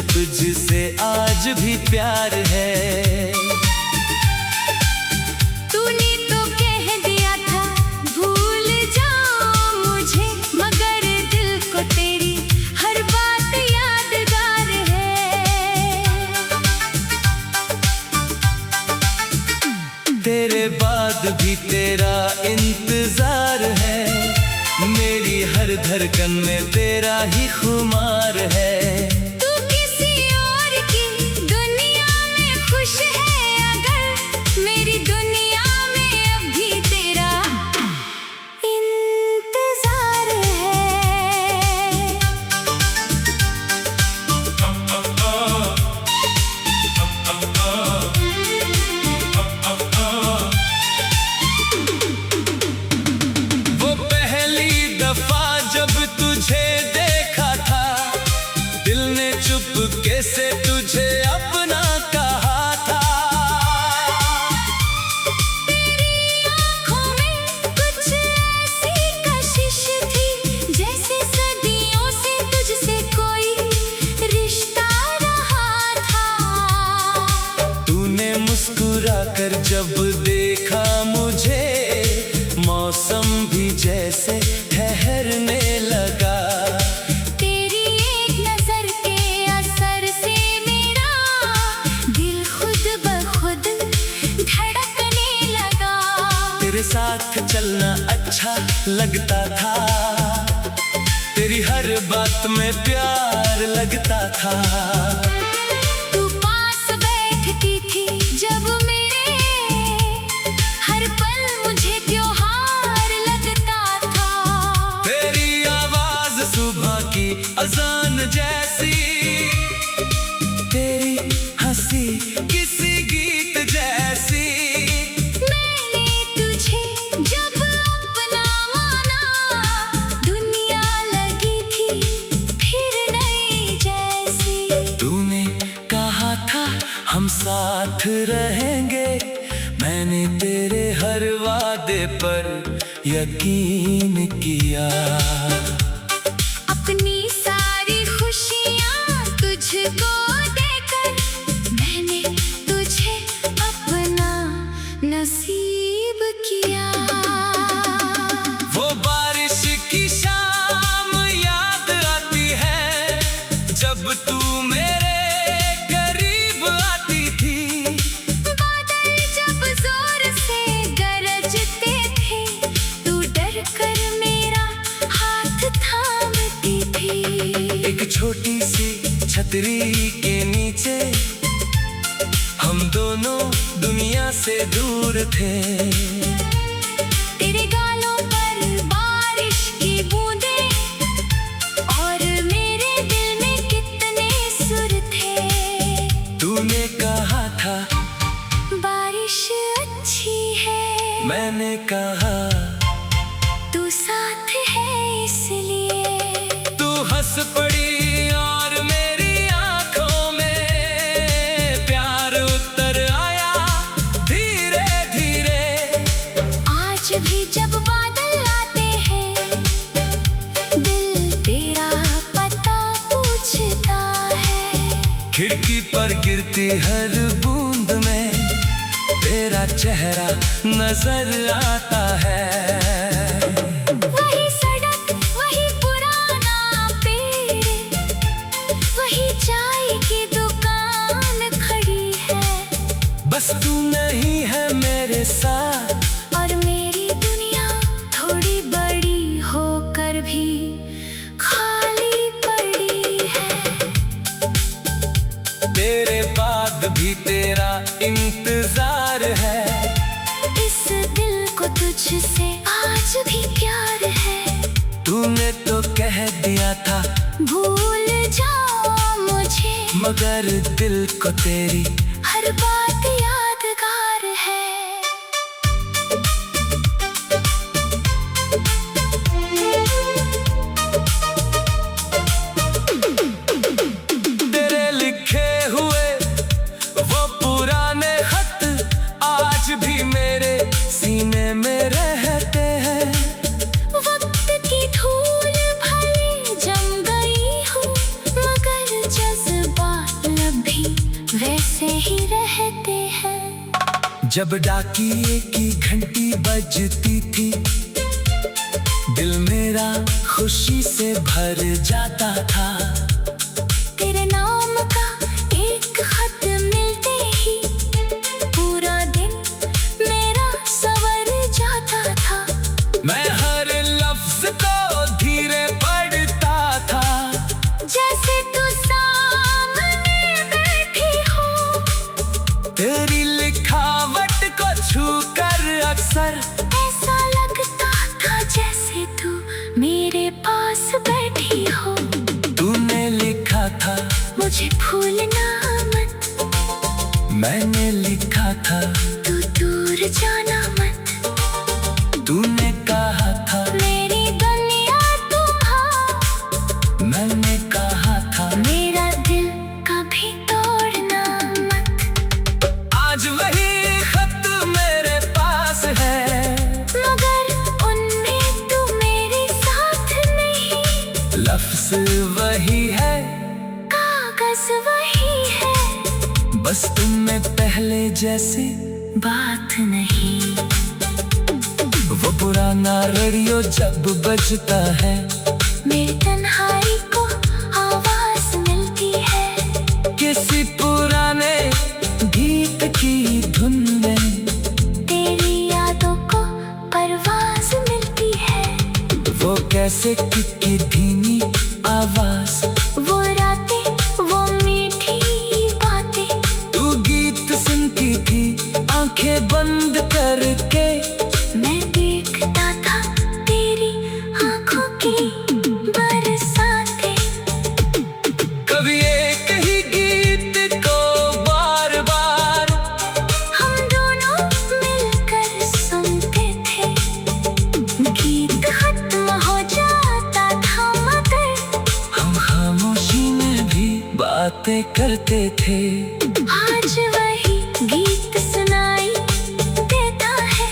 को तुझसे आज भी प्यार है। तूने तो कह दिया था भूल जाओ मुझे, मगर दिल को तेरी हर बात यादगार है। तेरे बाद भी तेरा इंतजार है, मेरी हर धड़कन में तेरा ही खुमार है। तू किसी और की दुनिया में खुश है, अगर मेरी दुनिया में अब भी तेरा इंतजार है। वो पहली दफा जब तुझे देखा था, दिल ने चुपके से तुझे अपना कहा था। तेरी आँखों में कुछ ऐसी कशिश थी, जैसे सदियों से तुझसे कोई रिश्ता रहा था। तूने मुस्कुरा कर जब देखा मुझे, मौसम भी जैसे ठहरने लगा। तेरी एक नजर के असर से मेरा दिल खुद ब खुद धड़कने लगा। तेरे साथ चलना अच्छा लगता था, तेरी हर बात में प्यार लगता था। तू पास बैठती थी जब मेरे, हर पल मुझे त्योहार लगता था। तेरी आवाज सुबह की अजान जैसी, तेरी हंसी किसी गीत जैसी। मैंने तुझे जब अपना माना, दुनिया लगी थी फिर नई जैसी। तूने कहा था हम साथ रहेंगे, मैंने तेरे हर वादे पर यकीन किया। अपनी सारी खुशियाँ तुझको देकर, मैंने तुझे अपना नसीब किया। वो बारिश की शाम याद आती है, जब तू मेरे करीब आती थी। बादल जब जोर से गरजते थे, तू डर कर मेरा हाथ थामती थी। एक छोटी सी छतरी के नीचे हम दोनों दुनिया से दूर थे। तेरे गालों पर बारिश की बूंदें, और मेरे दिल में कितने सुर थे। तूने कहा था बारिश अच्छी है, मैंने कहा तू साथ है इसलिए। तू हंस पड़ी और मेरी आंखों में प्यार उतर आया धीरे धीरे। आज भी जब बादल आते हैं, दिल तेरा पता पूछता है। खिड़की पर गिरती हर बूंद में तेरा चेहरा नजर आता है। वही सड़क, वही पुराना पेड़, वही चाय की दुकान खड़ी है। बस तू नहीं है मेरे साथ, और मेरी दुनिया थोड़ी बड़ी होकर भी खाली पड़ी है। तेरे बाद भी तेरा इंतजार है, इस दिल को तुझसे आज भी प्यार है। तूने तो कह दिया था भूल जाओ मुझे, मगर दिल को तेरी हर बात यादगार है। तेरे लिखे हुए वो पुराने खत आज भी मेरे सीने में रहते हैं। वक्त की धूल भले जम गई हूँ, मगर जज्बात जब डाकिए की घंटी बजती थी, दिल मेरा खुशी से भर जाता था। तेरे नाम का एक खत मिलते ही पूरा दिन मेरा सवर जाता था। मैं हर लफ्ज को धीरे पढ़ता था, जैसे तू सामने बैठी हो। तेरी लिखावट को छूकर अक्सर ऐसा लगता था जैसे तू मेरे पास बैठी हो। तूने लिखा था मुझे भूलना मत, मैंने लिखा था तू दूर जाना मत। तूने कहा था मेरी दुनिया तुम हो, मैंने कहा था मेरा दिल कभी तोड़ना मत। आज वही खत मेरे पास है, मगर उनमें तू मेरे साथ नहीं। लफ्ज वही है, कागज वही है, बस तुमने पहले जैसे बात नहीं। वो पुराना रेडियो जब बजता है, मेरी तन्हाई को आवाज मिलती है। किसी पुराने गीत की धुन में तेरी यादों को परवाज मिलती है। वो कैसे की धीमी आवाज, वो रातें, वो मीठी बातें। तू गीत सुनती थी आंखें बंद करके। मैं देखता था तेरी आंखों की बरसातें। कभी एक ही गीत को बार बार हम दोनों मिलकर सुनते थे। गीत खत्म हो जाता था मगर हम खामोशी में भी बातें करते थे। आज वही गीत सुनाई देता है।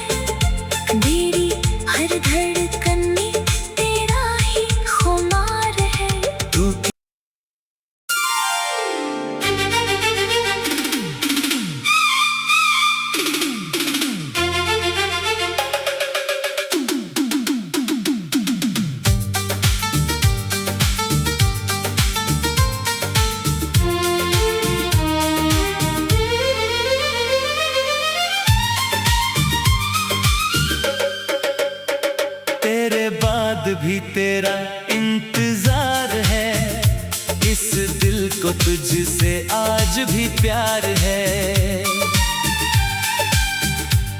मेरी हर धड़कन में तेरा ही खुमार है। तू तेरे बाद भी तेरा इंतजार है, इस दिल को तुझसे आज भी प्यार है।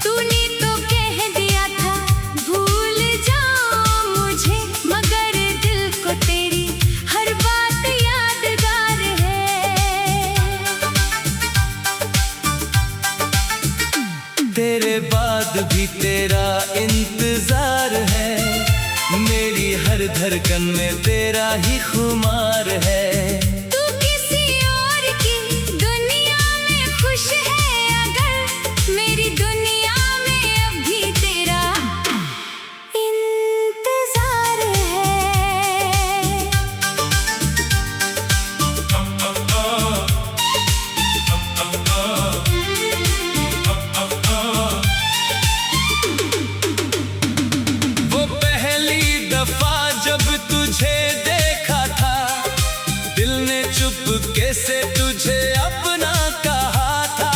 तूने तो कह दिया था भूल जाओ मुझे, मगर दिल को तेरी हर बात यादगार है। तेरे बाद भी तेरा इंतजार है, मेरी हर धड़कन में तेरा ही खुमार है। तू किसी और की दुनिया में खुश है, अगर मेरी दुनिया में अब भी तेरा इंतजार है। वो पहली दफा जब तुझे देखा था, दिल ने चुपके से तुझे अपना कहा था।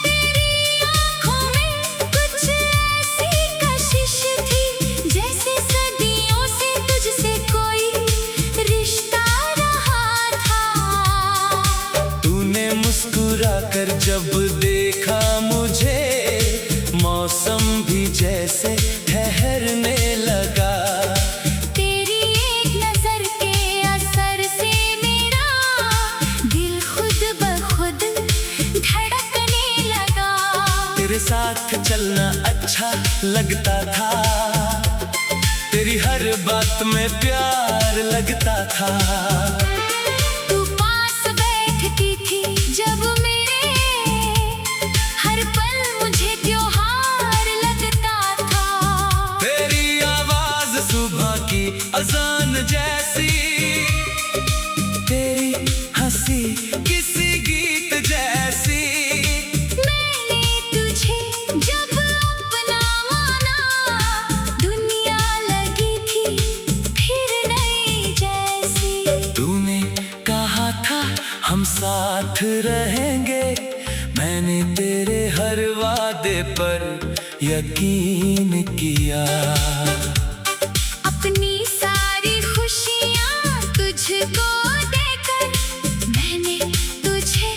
तेरी आँखों में कुछ ऐसी कशिश थी, जैसे सदियों से तुझसे कोई रिश्ता रहा था। तूने मुस्कुरा कर जब देखा मुझे, मौसम भी जैसे ठहरने लगा। तेरी एक नजर के असर से मेरा दिल खुद ब खुद धड़कने लगा। तेरे साथ चलना अच्छा लगता था, तेरी हर बात में प्यार लगता था। तू पास बैठती थी जब मेरे, हर पल मुझे त्योहार लगता था। तेरी आवाज सुबह की अजान जैसी, तेरी हंसी किसी गीत जैसी। साथ रहेंगे, मैंने तेरे हर वादे पर यकीन किया। अपनी सारी खुशियाँ तुझको देकर मैंने तुझे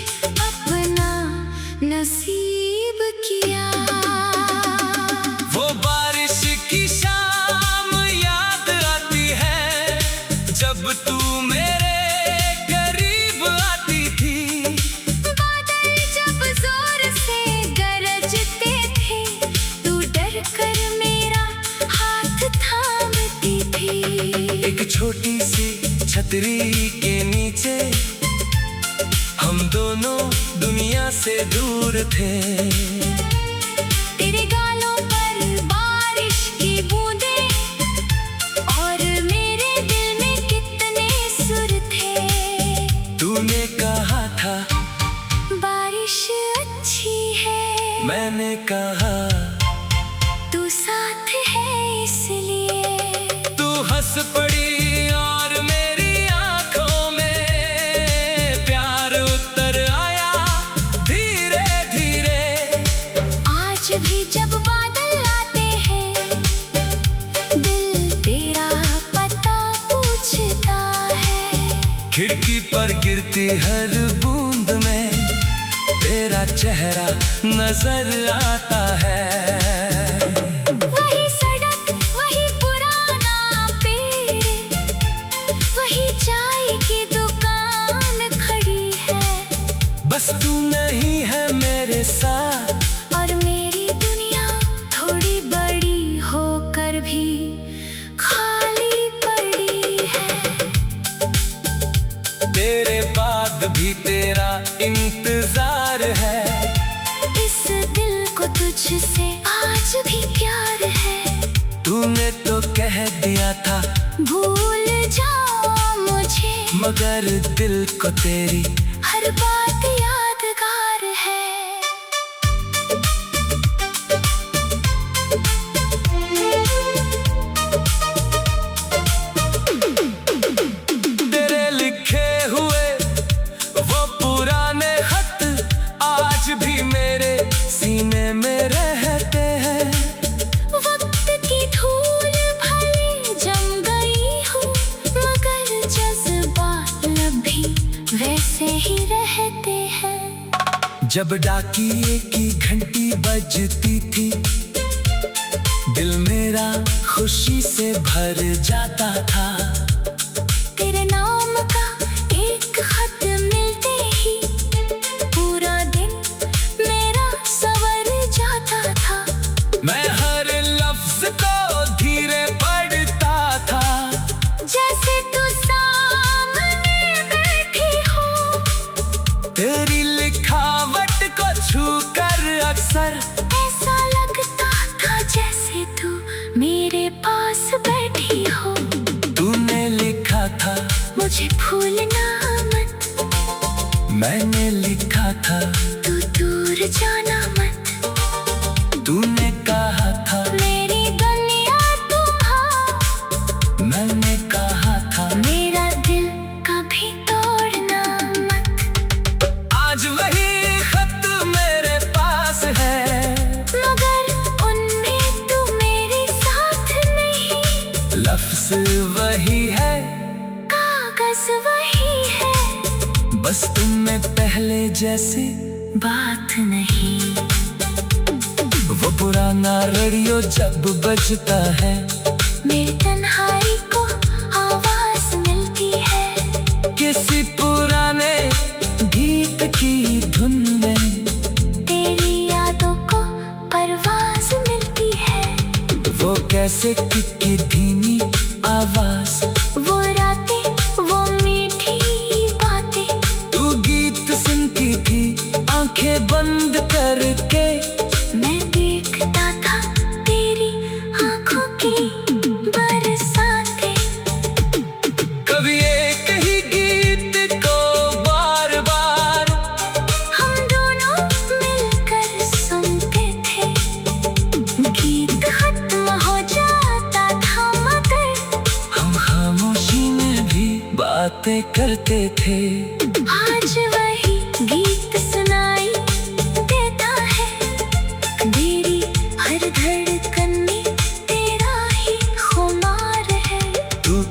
अपना नसीब किया। वो बारिश की शाम याद आती है, जब तू मेरे करीब आती थी। बादल जब जोर से गरजते थे, तू डर कर मेरा हाथ थामती थी। एक छोटी सी छतरी के नीचे हम दोनों दुनिया से दूर थे। तेरे गालों पर बारिश की बूंदें और मेरे दिल में कितने सुर थे। तूने कहा था बारिश अच्छी है, मैंने कहा तू साथ है इसलिए। तू हंस पड़ी और मेरी आंखों में प्यार उतर आया धीरे धीरे। आज भी जब बादल आते हैं, दिल तेरा पता पूछता है। खिड़की पर गिरती हर बूंद में तेरा चेहरा नजर आता है। वही सड़क, वही पुराना पेड़, वही चाय की दुकान खड़ी है। बस तू नहीं है मेरे साथ, और मेरी दुनिया थोड़ी बड़ी होकर भी खाली पड़ी है। तेरे बाद भी तेरा इंतजार है। इस दिल को तुझसे आज भी प्यार है। तूने तो कह दिया था भूल जाओ मुझे, मगर दिल को तेरी हर बात यादगार है। तेरे लिखे हुए वो पुराने खत आज भी मेरे सीने में रहते हैं। वक्त की धूल भले जम गई हो, मगर जज्बात अभी वैसे ही रहते हैं। जब डाकिये की घंटी बजती थी, दिल मेरा खुशी से भर जाता था। तेरे नाम का एक खत मिलते ही पूरा दिन मेरा सवर जाता था। मैं हर लफ्ज को धीरे पढ़ता था, जैसे तू सामने बैठी हो। तेरी लिखावट को छूकर अक्सर ऐसा लगता था जैसे तू मेरे पास बैठी हो। तूने लिखा था मुझे भूलना मत, मैंने लिखा था तू दूर जाना मत। तूने कहा था मेरी दुनिया तुम हो, मैंने कहा था मेरा दिल कभी तोड़ना मत। आज वही खत मेरे पास है, मगर उनमें तू मेरे साथ नहीं। लफ्ज वही है, कागज वही है, बस तुम में पहले जैसी बात नहीं। वो पुराना रेडियो जब बजता है, मेरी तन्हाई को आवाज मिलती है। किसी पुराने गीत की धुन में तेरी यादों को परवाज मिलती है। वो कैसे की धीमी आवाज, वो रातें, वो मीठी बातें, तू गीत सुनती थी आंखें बंद करके। मैं देखता था तेरी आंखों की बरसातें। कभी एक ही गीत बातें करते थे। आज वही गीत सुनाई देता है, मेरी हर धड़कन में तेरा ही खुमार है। तू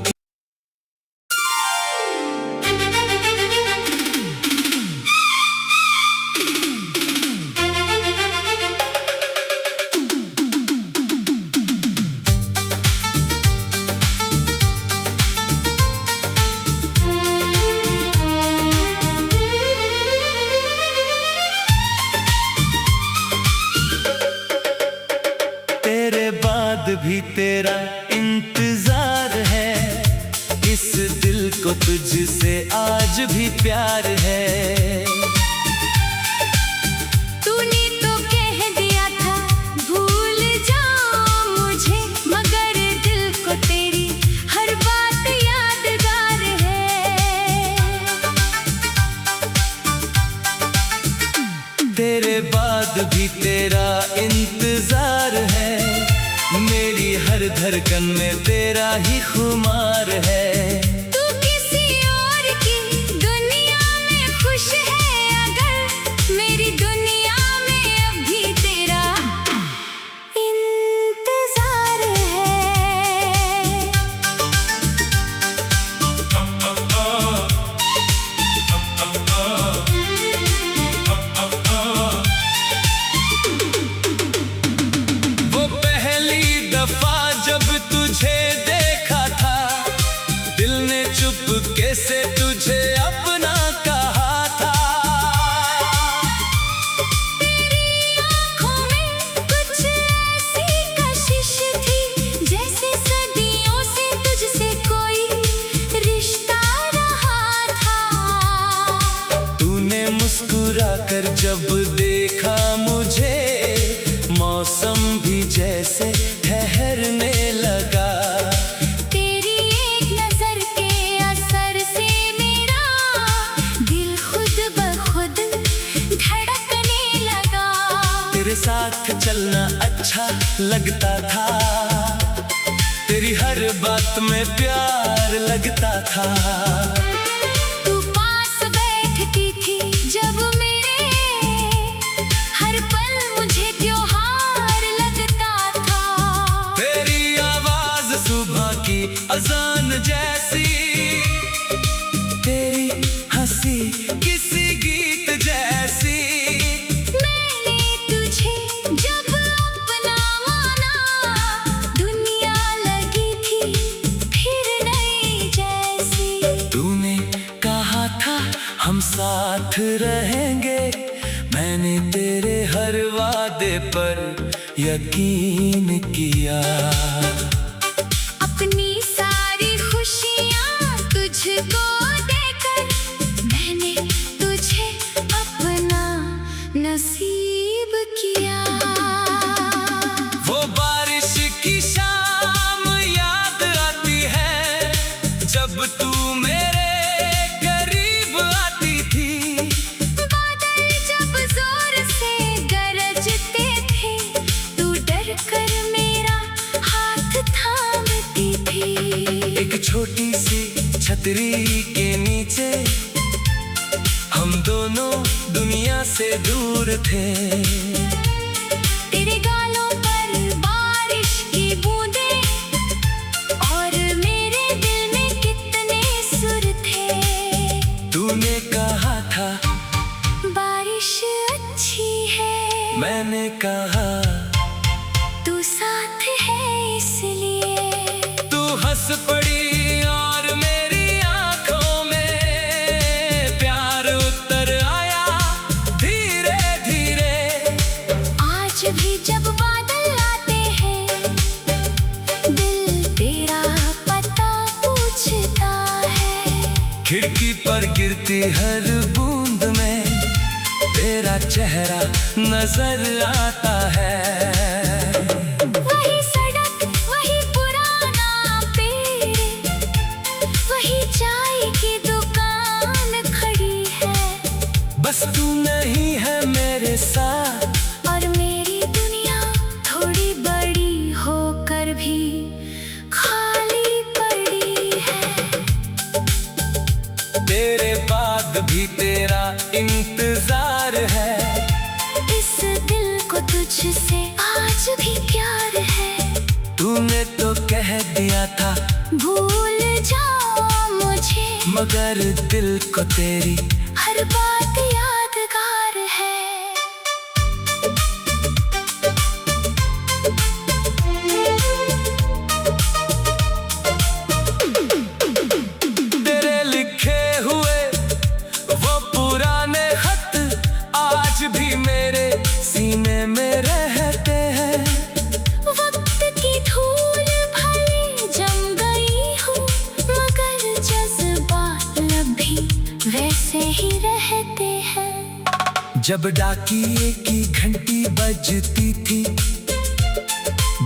तेरे बाद भी तेरा इंतजार है, इस दिल को तुझसे आज भी प्यार है। तूने तो कह दिया था भूल जाओ मुझे, मगर दिल को तेरी हर बात यादगार है। तेरे बाद भी तेरा इंतजार है, मेरी हर धड़कन में तेरा ही खुमार है। तू किसी और की दुनिया में खुश है, अगर मेरी दुनिया में अभी तेरा इंतजार है। वो पहली दफा जब तुझे देखा था, दिल ने चुपके से तुझे अपना कहा था। तेरी आँखों में कुछ ऐसी कशिश थी, जैसे सदियों से तुझसे कोई रिश्ता रहा था। तूने मुस्कुरा कर जब देखा मुझे, मौसम भी जैसे ठहरने लगा। तेरी एक नजर के असर से मेरा दिल खुद ब खुद धड़कने लगा। तेरे साथ चलना अच्छा लगता था, तेरी हर बात में प्यार लगता था। तू पास बैठती थी जब मेरे, हर पल मुझे त्योहार लगता था। तेरी आवाज सुबह की अजान जैसी, तेरी हंसी किसी गीत जैसी। मैंने तुझे जब अपना माना, दुनिया लगी थी फिर नई जैसी। तूने कहा था हम साथ रहेंगे, मैंने तेरे हर वादे पर यकीन किया। अपनी सारी खुशियाँ तुझको देकर, मैंने तुझे अपना नसीब किया। वो बारिश की शाम याद आती है, जब तू मेरे करीब आती थी। बादल जब जोर से गरजते थे, तू डर कर मेरा हाथ थामती थी। एक छोटी सी छतरी के नीचे हम दोनों दुनिया से दूर थे। तेरे गालों पर बारिश की बूंदें, और मेरे दिल में कितने सुर थे। तूने कहा था बारिश अच्छी है, मैंने कहा तू साथ है इसलिए। तू हंस पड़ी और मेरी आंखों में प्यार उतर आया धीरे धीरे। आज भी जब बादल आते हैं, दिल तेरा पता पूछता है। खिड़की पर गिरती हर बूंद में तेरा चेहरा नजर आता है। वही सड़क, वही पुराना पेड़, वही चाय की दुकान खड़ी है। बस तू नहीं है मेरे साथ, और मेरी दुनिया थोड़ी बड़ी होकर भी खाली पड़ी है। तेरे बाद भी तेरा इंतजार है। इस दिल को तुझसे आज भी प्यार है। तूने तो कह दिया था भूल जाओ मुझे, मगर दिल को तेरी हर बात यादगार है। तेरे लिखे हुए वो पुराने खत आज भी मेरे सीने में रहते हैं। वक्त की धूल भले जम गई हूँ, मगर जज्बात अभी वैसे ही रहते हैं। जब डाकिये की घंटी बजती थी,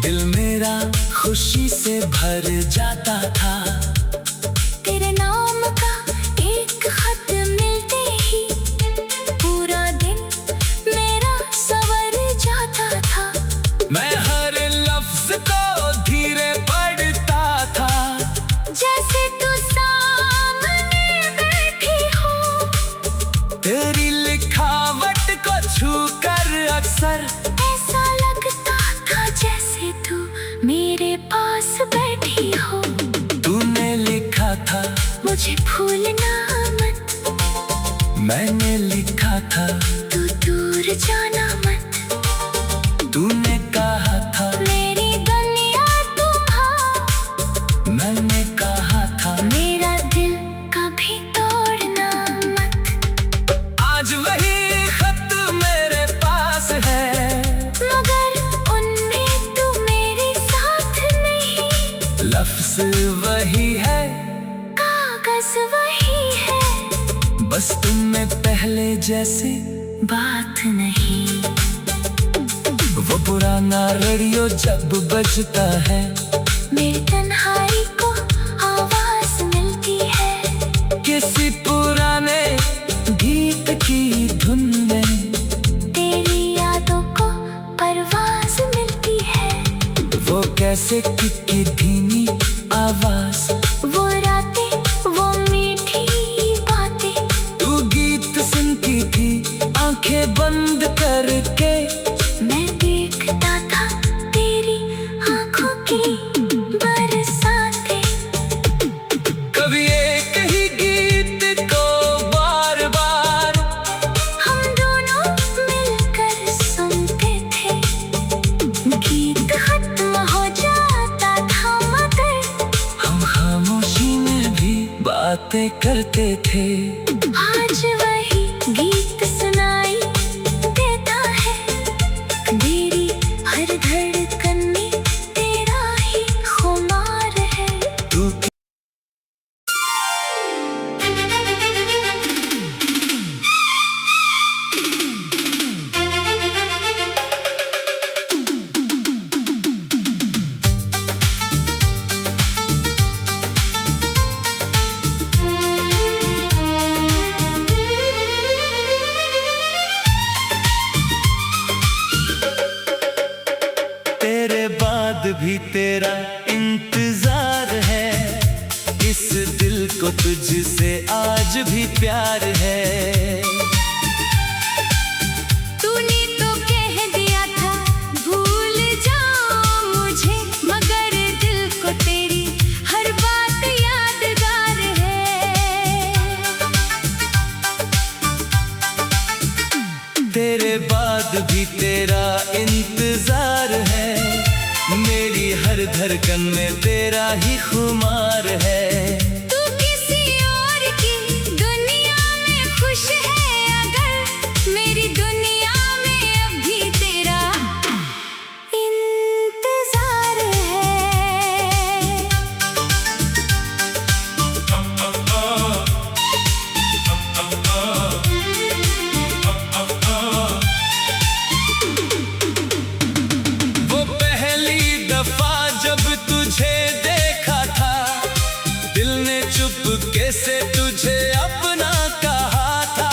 दिल मेरा खुशी से भर जाता था। तेरे नाम का एक खत मिलते ही पूरा दिन मेरा संवर जाता था। मैं हर लफ्ज को धीरे पढ़ता था, जैसे तू सामने बैठी हो। तेरी लिखावट को छूकर अक्सर ऐसा लगता था जैसे तू मेरे पास बैठी हो। तूने लिखा था मुझे भूलना मत, मैंने लिखा था तू दूर जाना मत। तूने कहा था मेरी दुनिया तुम हो, मैंने कहा था मेरा दिल कभी तोड़ना मत। आज वही खत मेरे पास है, मगर उनमें तू मेरे साथ नहीं। लफ्ज वही है, कागज वही है, बस तुमने पहले जैसे बात नहीं। वो पुराना रेडियो जब बजता है, मेरी तन्हाई को आवाज मिलती है। किसी पुराने गीत की धुन में तेरी यादों को परवाज मिलती है। वो कैसे की धीमी आवाज, वो रातें वो मीठी बातें, तू गीत सुनती थी आंखें बंद करके। मैं देखता था तेरी आंखों की बरसातें। कभी एक ही गीत को बार बार हम दोनों मिलकर सुनते थे। गीत खत्म हो जाता था, मगर हम खामोशी में भी बातें करते थे। आज वही गीत सुनाई देता है। मेरी हर धड़कन में तेरा ही खुमार है। तू तेरे बाद भी तेरा इंतजार है। इस दिल को तुझसे आज भी प्यार है। तूने तो कह दिया था भूल जाओ मुझे, मगर दिल को तेरी हर बात यादगार है। तेरे बाद भी तेरा इंतजार है, मेरी हर धड़कन में तेरा ही खुमार है। तू किसी और की दुनिया में खुश है, अगर मेरी दुनिया में अभी तेरा इंतजार है। वो पहली दफा जब तुझे देखा था, दिल ने चुपके से तुझे अपना कहा था।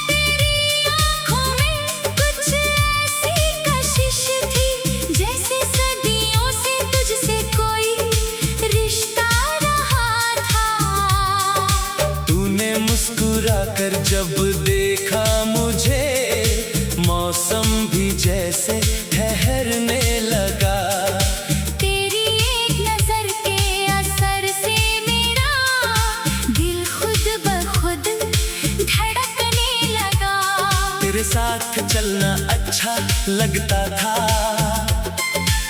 तेरी आँखों में कुछ ऐसी कशिश थी, जैसे सदियों से तुझसे कोई रिश्ता रहा था। कर जब देखा मुझे, मौसम भी जैसे ठहरने लगा। तेरी एक नजर के असर से मेरा दिल खुद ब खुद धड़कने लगा। तेरे साथ चलना अच्छा लगता था,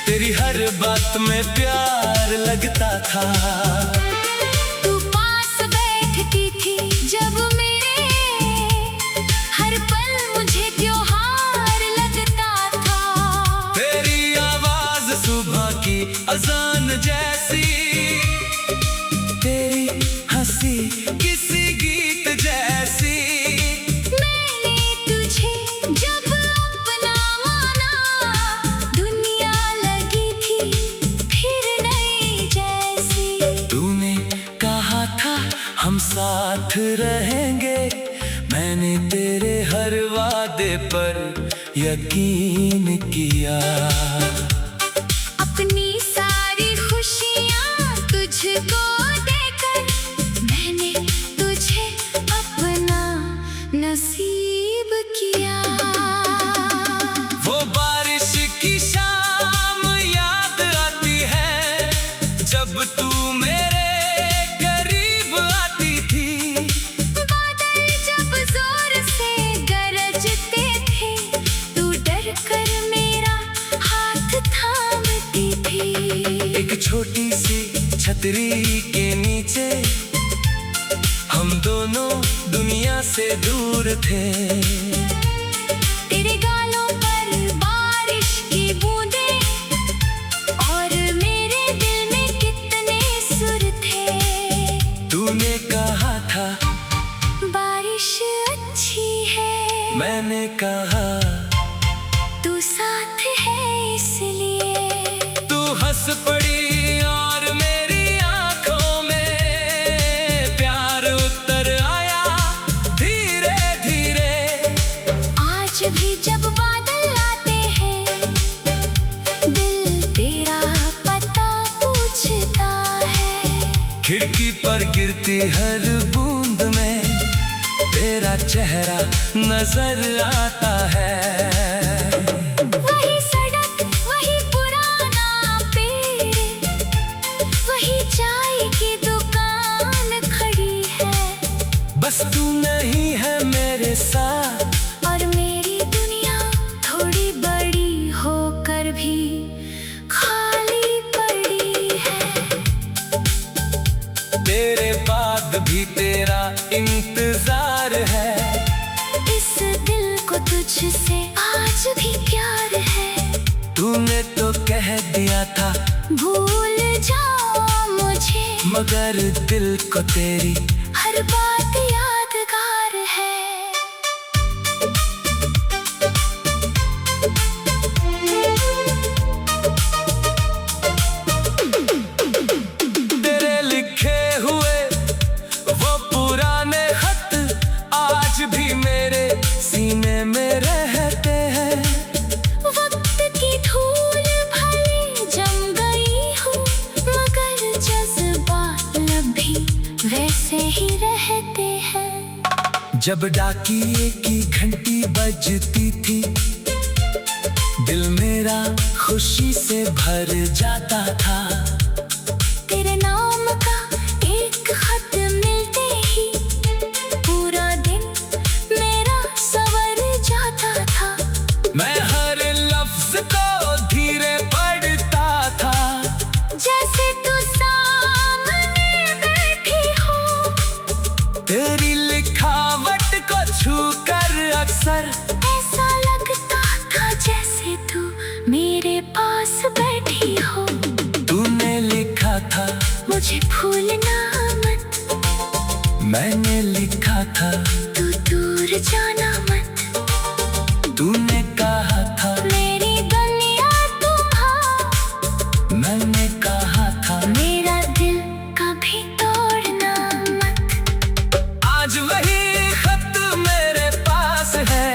तेरी हर बात में प्यार लगता था। तू पास बैठती थी जब मेरे, हर पल मुझे त्योहार लगता था। तेरी आवाज सुबह की अजान जैसी, तेरी हंसी किसी गीत जैसी। मैंने तुझे जब अपना माना, दुनिया लगी थी फिर नई जैसी। तूने कहा था हम साथ रहेंगे, मैंने तेरे हर वादे पर यकीन किया। अपनी सारी खुशियाँ तुझको देकर, मैंने तुझे अपना नसीब किया। वो बारिश की शाम याद आती है, जब तू मेरे करीब आती थी। बादल जब जोर से गरजते थे, तू डर कर मेरा हाथ थामती थी। एक छोटी सी छतरी के नीचे हम दोनों दुनिया से दूर थे। तेरे गालों पर बारिश की बूंदें, और मेरे दिल में कितने सुर थे। तूने कहा था बारिश अच्छी है, मैंने कहा तू साथ है इसलिए। तू हंस पड़ी और मेरी आंखों में प्यार उतर आया धीरे धीरे। आज भी जब बादल आते हैं, दिल तेरा पता पूछता है। खिड़की पर गिरती हर बूंद में तेरा चेहरा नजर आता है। वही सड़क, वही पुराना पेड़, वही चाय की दुकान खड़ी है। बस तू नहीं है मेरे साथ, और मेरी दुनिया थोड़ी बड़ी होकर भी खाली पड़ी है। तेरे बाद भी तेरा इंतजार है। इस दिल को तुझसे आज भी प्यार है। तूने तो कह दिया था भूल जाओ मुझे, मगर दिल को तेरी हर बात यादगार है। तेरे लिखे हुए वो पुराने खत आज भी मेरे सीने में रहते हैं। वक्त की धूल भले जम गई हो, मगर जज्बात भी वैसे ही रहते हैं। जब डाकिये की घंटी बजती थी, दिल मेरा खुशी से भर जाता था। तेरे नाम का एक खत मिलते ही पूरा दिन मेरा सवर जाता था। मैं हर लफ्ज को धीरे पढ़ता था, जैसे तू सामने बैठी हो। तेरी लिखावट को छूकर अक्सर ऐसा लगता था जैसे तू मेरे पास बैठी हो। तूने लिखा था मुझे भूलना मत, मैंने लिखा था तू दूर जाना मत। तूने कहा था मेरी दुनिया तुम्हारा, मैंने कहा था मेरा दिल कभी तोड़ना मत। आज वही खत मेरे पास है,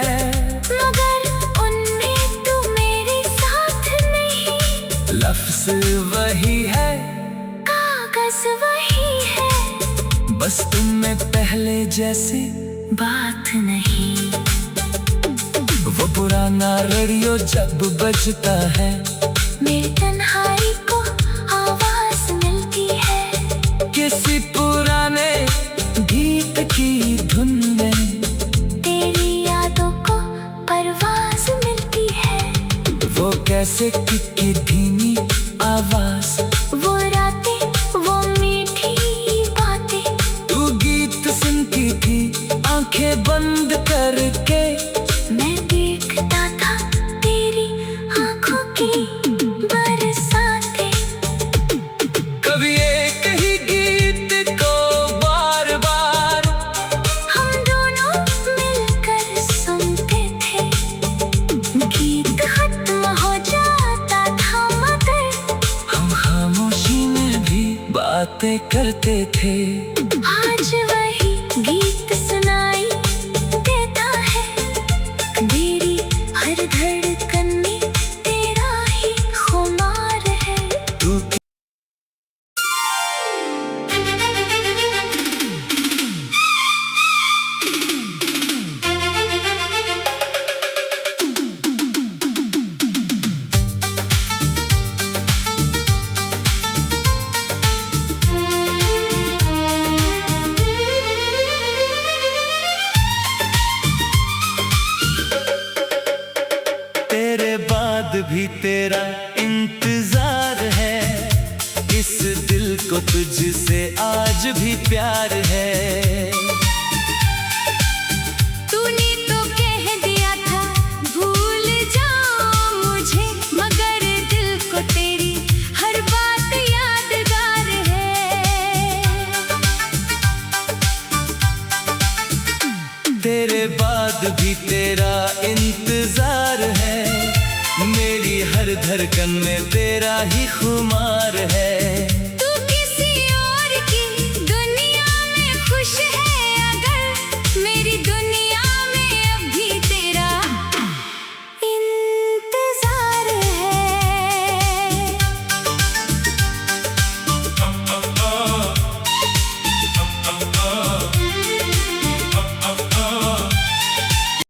मगर उनमें तू मेरे साथ नहीं। लफ्ज वही है, कागज वही है, बस तुम में पहले जैसे बात नहीं। वो पुराना रेडियो जब बजता है, मेरी तन्हाई को आवाज मिलती है। किसी पुराने गीत की धुन में तेरी यादों को परवाज मिलती है। वो कैसे की धीमी आवाज, वो रातें, वो मीठी बातें। तू गीत सुनती थी आंखें बंद करके। मैं देखता था तेरी आंखों की बरसातें। कभी एक ही गीत को बार बार हम दोनों मिलकर सुनते थे। गीत खत्म हो जाता था मगर हम खामोशी में भी बातें करते थे। आज वही गीत सुनाई देता है। मेरी हर धड़कन में तेरा ही खुमार है। तू तेरे बाद भी तेरा इंतजार है, इस दिल को तुझसे आज भी प्यार है। तूने तो कह दिया था भूल जाओ मुझे, मगर दिल को तेरी हर बात यादगार है। तेरे बाद भी तेरा इंतजार है, मेरी हर धड़कन में तेरा ही खुमार है।